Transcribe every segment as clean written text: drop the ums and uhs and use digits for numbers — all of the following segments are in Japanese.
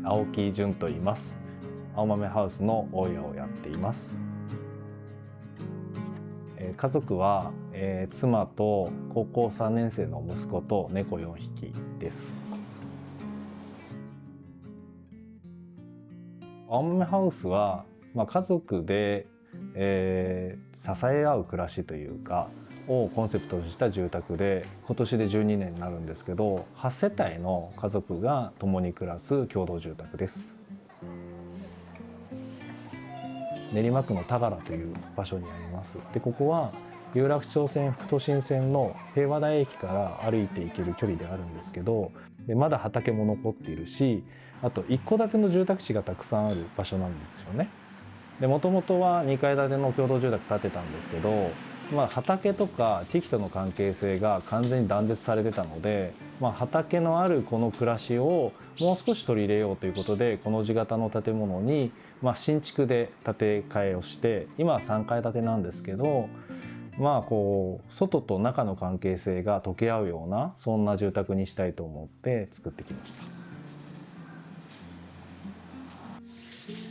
青木淳と言います。青豆ハウスの大家をやっています。家族は、妻と高校3年生の息子と猫4匹です。青豆ハウスは、家族で、支え合う暮らしというかをコンセプトにした住宅で、今年で12年になるんですけど、8世帯の家族が共に暮らす共同住宅です。練馬区の田原という場所にあります。で、ここは有楽町線副都心線の平和台駅から歩いて行ける距離であるんですけど、でまだ畑も残っているし、あと一戸建ての住宅地がたくさんある場所なんですよね。で、もともとは2階建ての共同住宅建てたんですけど、畑とか地域との関係性が完全に断絶されてたので、畑のあるこの暮らしをもう少し取り入れようということで、この字型の建物に、新築で建て替えをして、今は3階建てなんですけど、外と中の関係性が溶け合うような、そんな住宅にしたいと思って作ってきました。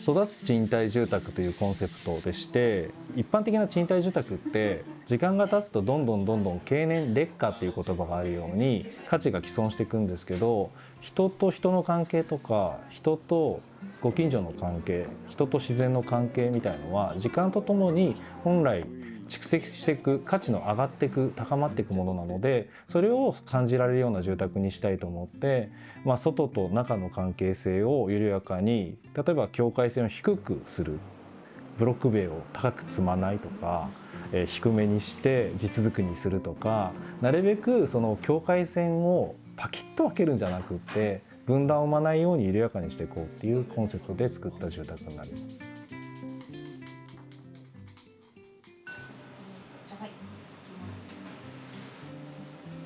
育つ賃貸住宅というコンセプトでして、一般的な賃貸住宅って時間が経つとどんどん経年劣化っていう言葉があるように価値が毀損していくんですけど、人と人の関係とか人とご近所の関係、人と自然の関係みたいのは時間とともに本来蓄積していく、価値の上がっていく、高まっていくものなので、それを感じられるような住宅にしたいと思って、外と中の関係性を緩やかに、例えば境界線を低くする、ブロック塀を高く積まないとか、低めにして地続きにするとか、なるべくその境界線をパキッと分けるんじゃなくって、分断を生まないように緩やかにしていこうっていうコンセプトで作った住宅になります。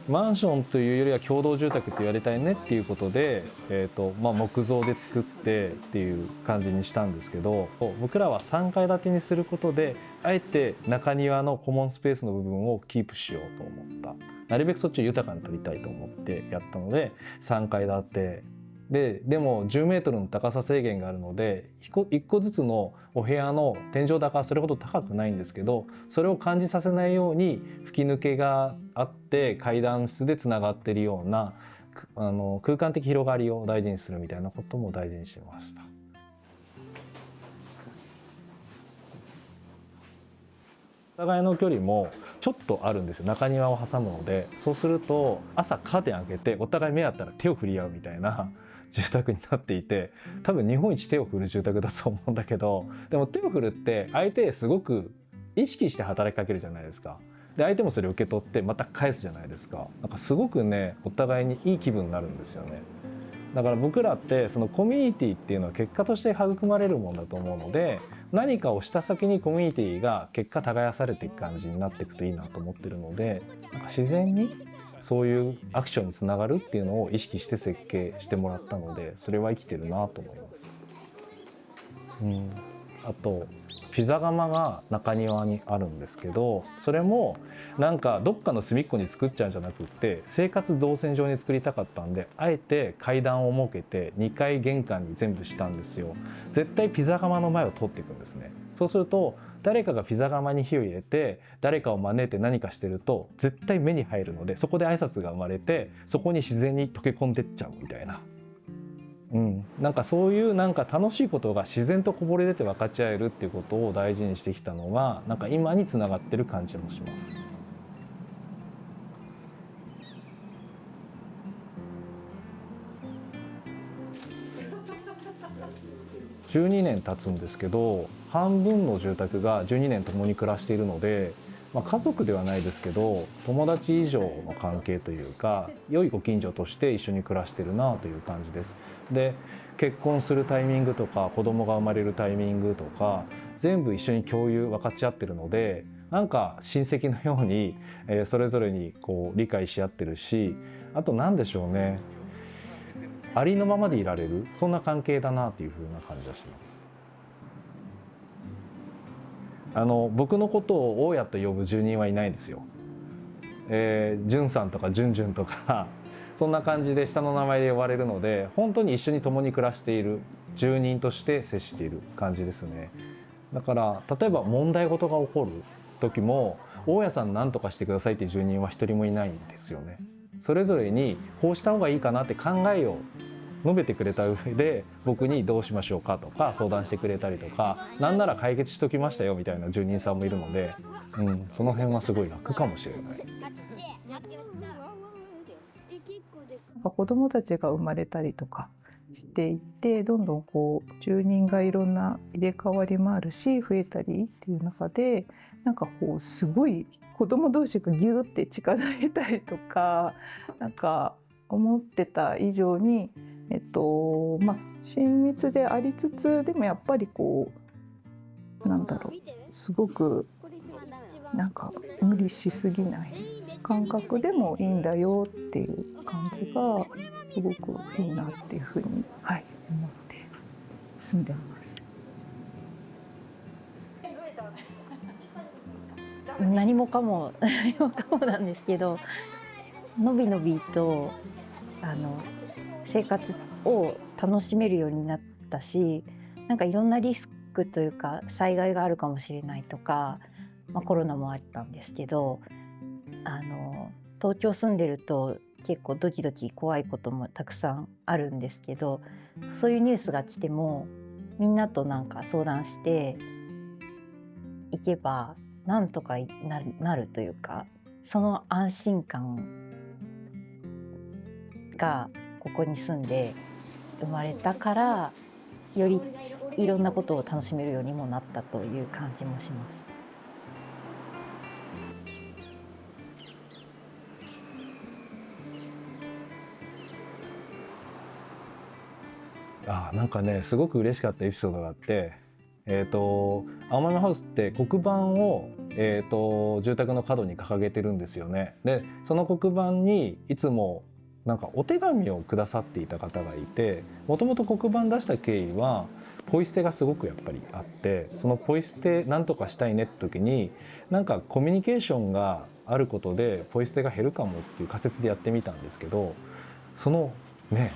マンションというよりは共同住宅と言われたいねっていうことで、木造で作ってっていう感じにしたんですけど、僕らは3階建てにすることであえて中庭のコモンスペースの部分をキープしようと思った。なるべくそっちを豊かに取りたいと思ってやったので3階建てでも10メートルの高さ制限があるので、1個ずつのお部屋の天井高はそれほど高くないんですけど、それを感じさせないように吹き抜けがあって階段室でつながっているような空間的広がりを大事にするみたいなことも大事にしました。お互いの距離もちょっとあるんですよ。中庭を挟むので、そうすると朝カーテン開けてお互い目合ったら手を振り合うみたいな住宅になっていて、多分日本一手を振る住宅だと思うんだけど、でも手を振るって相手すごく意識して働きかけるじゃないですか。で相手もそれを受け取ってまた返すじゃないですか。なんかすごくね、お互いにいい気分になるんですよね。だから僕らってそのコミュニティっていうのは結果として育まれるものだと思うので、何かをした先にコミュニティが結果耕されていく感じになっていくといいなと思ってるので、なんか自然にそういうアクションにつながるっていうのを意識して設計してもらったので、それは生きてるなと思います。あとピザ窯が中庭にあるんですけど、それもなんかどっかの隅っこに作っちゃうんじゃなくって、生活動線上に作りたかったんで、あえて階段を設けて2階玄関に全部したんですよ。絶対ピザ窯の前を通っていくんですね。そうすると誰かがピザ窯に火を入れて誰かを招いて何かしてると絶対目に入るので、そこで挨拶が生まれてそこに自然に溶け込んでっちゃうみたいな。なんかそういうなんか楽しいことが自然とこぼれ出て分かち合えるっていうことを大事にしてきたのがなんか今につながってる感じもします。12年経つんですけど、半分の住宅が12年共に暮らしているので、家族ではないですけど友達以上の関係というか、良いご近所として一緒に暮らしてるなという感じです。で、結婚するタイミングとか子供が生まれるタイミングとか全部一緒に共有分かち合ってるので、なんか親戚のようにそれぞれにこう理解し合ってるし、あと何でしょうね、ありのままでいられる、そんな関係だなというふうな感じがします。僕のことを大家と呼ぶ住人はいないですよ。潤さんとか潤潤とかそんな感じで下の名前で呼ばれるので、本当に一緒に共に暮らしている住人として接している感じですね。だから例えば問題事が起こる時も大家さん何とかしてくださいっていう住人は一人もいないんですよね。それぞれにこうした方がいいかなって考えを述べてくれた上で僕にどうしましょうかとか相談してくれたりとか、なんなら解決しときましたよみたいな住人さんもいるので、その辺はすごい楽かもしれない。子どもたちが生まれたりとかしていて、どんどんこう住人がいろんな入れ替わりもあるし増えたりっていう中で、なんかこうすごい子ども同士がギューって近づいたりとか、なんか思ってた以上に、親密でありつつ、でもやっぱりこうなんだろう、すごくなんか無理しすぎない感覚でもいいんだよっていう感じがすごくいいなっていうふうに、思って住んでます。何もかもなんですけど、のびのびと生活を楽しめるようになったし、なんかいろんなリスクというか災害があるかもしれないとか、コロナもあったんですけど、東京住んでると結構ドキドキ怖いこともたくさんあるんですけど、そういうニュースが来てもみんなとなんか相談していけばなんとかなるというか、その安心感がここに住んで生まれたから、よりいろんなことを楽しめるようにもなったという感じもします。なんかねすごく嬉しかったエピソードがあって、青豆ハウスって黒板を、住宅の角に掲げてるんですよね。でその黒板にいつもなんかお手紙をくださっていた方がいて、もともと黒板出した経緯はポイ捨てがすごくやっぱりあって、そのポイ捨てなんとかしたいねって時になんかコミュニケーションがあることでポイ捨てが減るかもっていう仮説でやってみたんですけど、そのね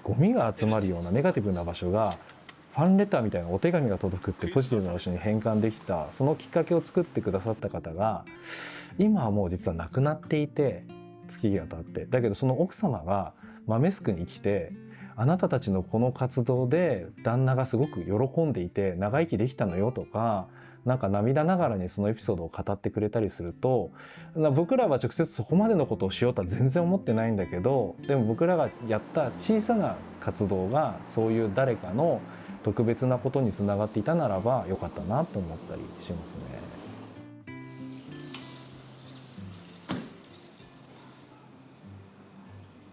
ゴミが集まるようなネガティブな場所がファンレターみたいなお手紙が届くってポジティブな場所に変換できた、そのきっかけを作ってくださった方が今はもう実は亡くなっていて、月が経って、だけどその奥様が豆スクに来て、あなたたちのこの活動で旦那がすごく喜んでいて長生きできたのよとか、なんか涙ながらにそのエピソードを語ってくれたりすると、僕らは直接そこまでのことをしようとは全然思ってないんだけど、でも僕らがやった小さな活動がそういう誰かの特別なことにつながっていたならばよかったなと思ったりしますね。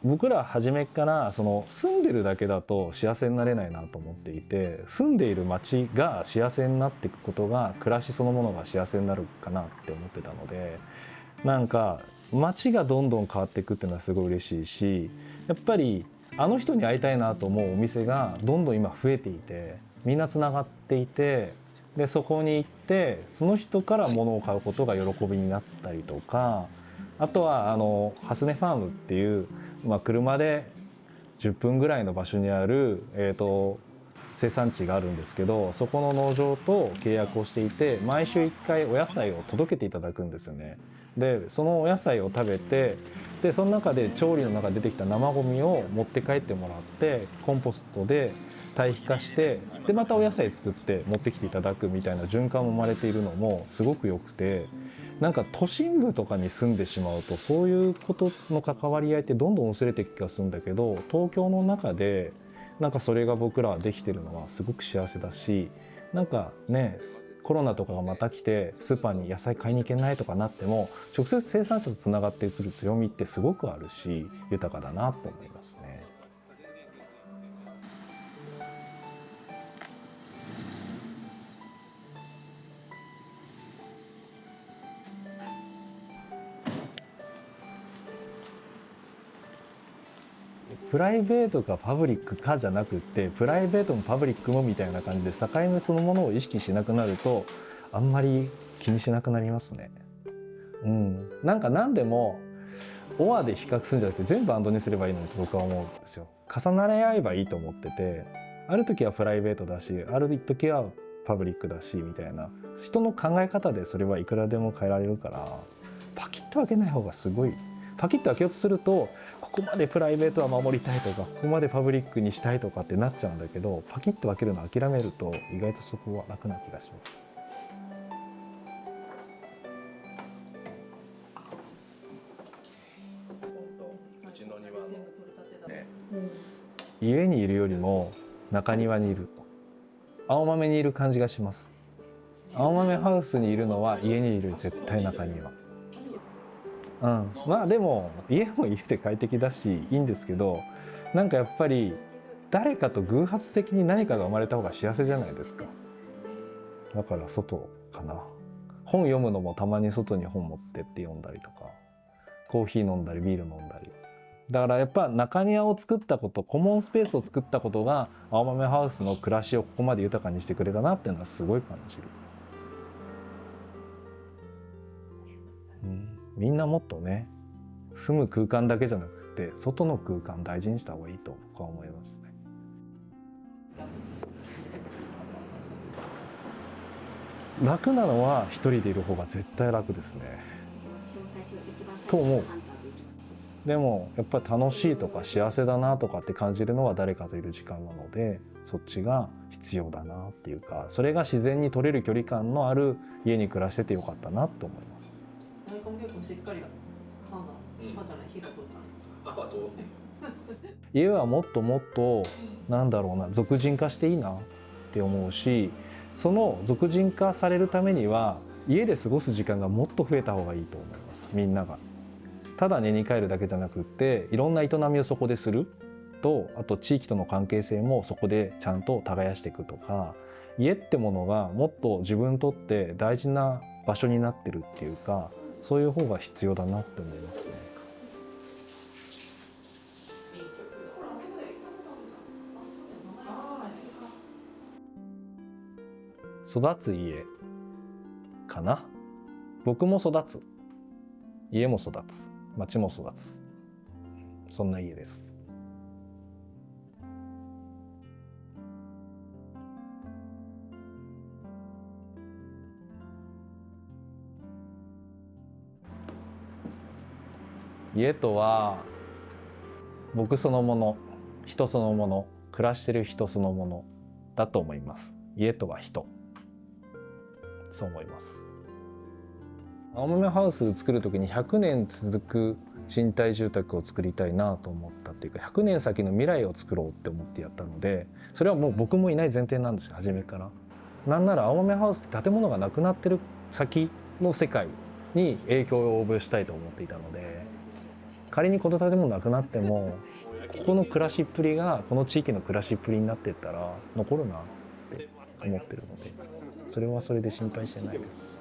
僕ら初めからその住んでるだけだと幸せになれないなと思っていて、住んでいる街が幸せになっていくことが暮らしそのものが幸せになるかなって思ってたので、なんか街がどんどん変わっていくっていうのはすごい嬉しいし、やっぱりあの人に会いたいなと思うお店がどんどん今増えていて、みんなつながっていて、でそこに行ってその人から物を買うことが喜びになったりとか、あとはハスネファームっていう、車で10分ぐらいの場所にある、生産地があるんですけど、そこの農場と契約をしていて、毎週1回お野菜を届けていただくんですよね。でそのお野菜を食べて、でその中で調理の中で出てきた生ゴミを持って帰ってもらってコンポストで堆肥化して、でまたお野菜作って持ってきていただくみたいな循環も生まれているのもすごく良くて、なんか都心部とかに住んでしまうとそういうことの関わり合いってどんどん薄れていく気がするんだけど、東京の中でなんかそれが僕らはできてるのはすごく幸せだし、なんかねコロナとかがまた来てスーパーに野菜買いに行けないとかなっても直接生産者とつながってくる強みってすごくあるし豊かだなと思いますね。プライベートかパブリックかじゃなくって、プライベートもパブリックもみたいな感じで境目そのものを意識しなくなると、あんまり気にしなくなりますね。なんか何でもオアで比較するんじゃなくて全部アンドにすればいいのにと僕は思うんですよ。重なり合えばいいと思ってて、ある時はプライベートだし、ある時はパブリックだしみたいな、人の考え方でそれはいくらでも変えられるから、パキッと分けない方がすごい。パキッと分けようとすると、ここまでプライベートは守りたいとか、ここまでパブリックにしたいとかってなっちゃうんだけど、パキッと分けるのを諦めると意外とそこは楽な気がします。家にいるよりも中庭にいる、青豆にいる感じがします。青豆ハウスにいるのは家にいる絶対中庭。まあでも家も家で快適だしいいんですけど、なんかやっぱり誰かと偶発的に何かが生まれた方が幸せじゃないですか。だから外かな。本読むのもたまに外に本持ってって読んだりとか、コーヒー飲んだりビール飲んだり。だからやっぱ中庭を作ったこと、コモンスペースを作ったことが青豆ハウスの暮らしをここまで豊かにしてくれたなっていうのはすごい感じる。みんなもっとね、住む空間だけじゃなくて外の空間大事にした方がいいと僕は思いますね。楽なのは一人でいる方が絶対楽ですね。と思う。でもやっぱり楽しいとか幸せだなとかって感じるのは誰かといる時間なので、そっちが必要だなっていうか、それが自然に取れる距離感のある家に暮らしててよかったなと思います。結構しっかりじゃない火が通ったね。家はもっともっとなんだろうな、俗人化していいなって思うし、その俗人化されるためには家で過ごす時間がもっと増えた方がいいと思います。みんながただ寝に帰るだけじゃなくって、いろんな営みをそこですると、あと地域との関係性もそこでちゃんと耕していくとか、家ってものがもっと自分にとって大事な場所になってるっていうか、そういう方が必要だなって思いますね。育つ家かな。僕も育つ、家も育つ、町も育つ、そんな家です。家とは僕そのもの、人そのもの、暮らしてる人そのものだと思います。家とは人、そう思います。青豆ハウス作る時に100年続く賃貸住宅を作りたいなと思ったっていうか、100年先の未来を作ろうって思ってやったので、それはもう僕もいない前提なんですよ、初めから。なんなら青豆ハウスって建物がなくなってる先の世界に影響を及ぼしたいと思っていたので、仮にこの建物なくなってもここの暮らしっぷりがこの地域の暮らしっぷりになっていったら残るなって思ってるので、それはそれで心配してないです。